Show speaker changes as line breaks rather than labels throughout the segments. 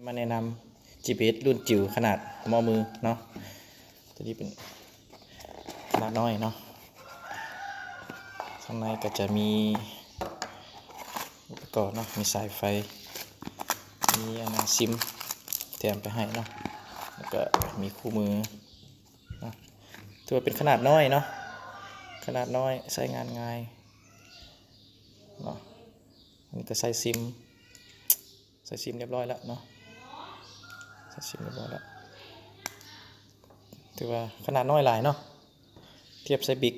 มาแนะนำ GPS รุ่นจิ๋วขนาดมอมือเนาะตัวนี้เป็นขนาดน้อยเนาะข้างในก็จะมีอุปกรณ์เนาะมีสายไฟมีซิมแถมไปให้เนาะแล้วก็มีคู่มือเนาะถือว่าเป็นขนาดน้อยเนาะขนาดน้อยใช้งานง่ายเนาะอันนี้ก็ใส่ซิมเรียบร้อยแล้วเนาะชิมเรียบร้อยแล้วถือว่าขนาดน้อยหลายเนาะเทียบไซส์บิ๊ก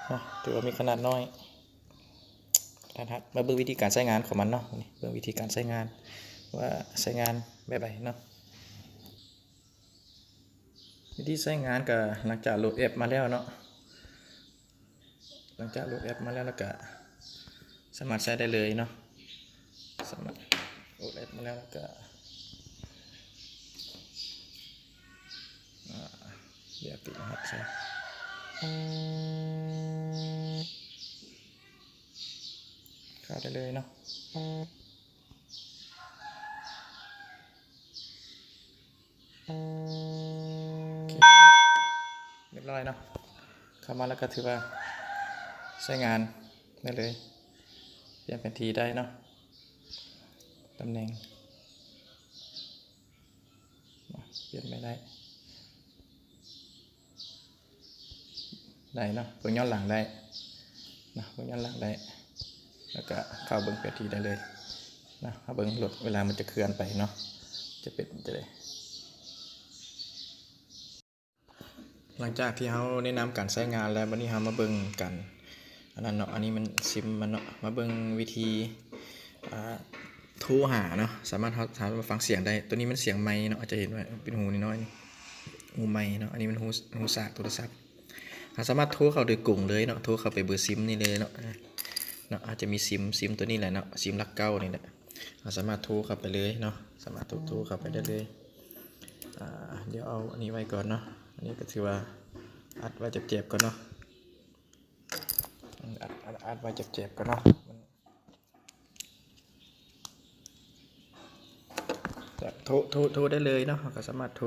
เนาะถือว่ามีขนาดน้อยนะครับมาเบิ่งวิธีการใช้งานของมันเนาะเบิ่งวิธีการใช้งานว่าใช้งานแบบไหนเนาะวิธีใช้งานก็หลังจากโหลดแอปมาแล้วเนาะหลังจากโหลดแอปมาแล้วก็สามารถใช้ได้เลยเนาะสามารถโหลดแอปมาแล้วก็เดี๋ยวปิดนะครับใช่เข้าได้เลยเนาะเรียบร้อยเนาะเข้ามาแล้วก็ถือว่าใช้งานได้เลยเปลี่ยนแผนที่ได้เนาะตำแหน่งเปลี่ยนไม่ได้เนาะเบิ่งย้อนหลังได้นะเบิ่งย้อนหลังได้แล้วก็เข้าเบิ่งแผนที่ได้เลยนะถ้าเบิ่งรถเวลามันจะเคลื่อนไปเนาะจะเป็นจะได้หลังจากที่เขาแนะนำการใช้งานแล้ววันนี้เรามาเบิ่งกันอันนั้นเนาะอันนี้มันซิมมันเนาะมาเบิ่งวิธีโทรหาเนาะสามารถมาฟังเสียงได้ตัวนี้มันเสียงไมค์เนาะอาจจะเห็นว่าเป็นหูน้อยๆหูไมค์เนาะอันนี้มันหูสากโทรศัพท์เราสามารถโทรเข้าโดยกลุ่มเลยเนาะโทรเข้าไปเบอร์ซิมนี่เลยเนาะอาจจะมีซิมตัวนี้แหละเนาะซิมลักเก้านี่แหละเราสามารถโทรเข้าไปเลยเนาะสามารถโทรเข้าไปได้เลยเดี๋ยวเอาอันนี้ไว้ก่อนเนาะอันนี้ก็ถือว่าอัดไว้เจ็บๆก่อนเนาะอัดไว้เจ็บๆก่อนเนาะโทรได้เลยเนาะก็สามารถโทร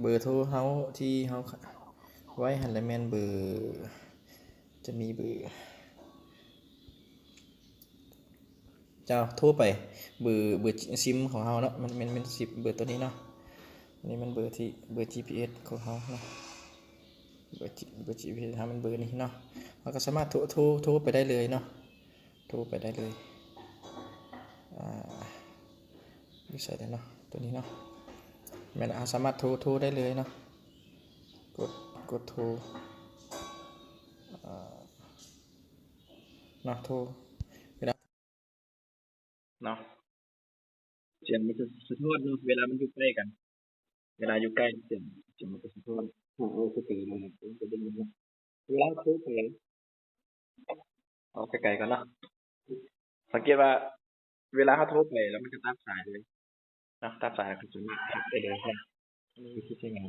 เบอร์โทรเขาที่เขาไว้หันและแมนเบอร์จะมีเบอร์จะโทรไปเบอร์ซิมของเขาเนาะมันสิบเบอร์ตัวนี้เนาะนี่มันเบอร์ GPS ของเขาเนาะเบอร์ GPS ทำมันเบอร์นี้เนาะเราก็สามารถโทรไปได้เลยเนาะโทรไปได้เลยไม่ใช่ได้เนาะตัวนี้เนาะมันสามารถโทรได้เลยเนาะกดโทรเนาะโทรเนาะเสียงมันจะสะท้อนเนาะเวลามันอยู่ใกล้กันเวลาอยู่ใกล้เสียงมันจะสะท้อนก็ตื่นมันจะเป็นยังไงเวลาโทรไปเอาไกลๆกันเนาะสังเกตว่าเวลาเขาโทรไปแล้วมันจะตัดสายเลยนะตัดสายคือจะไม่ไปเลยนะนี่คือใช่ไง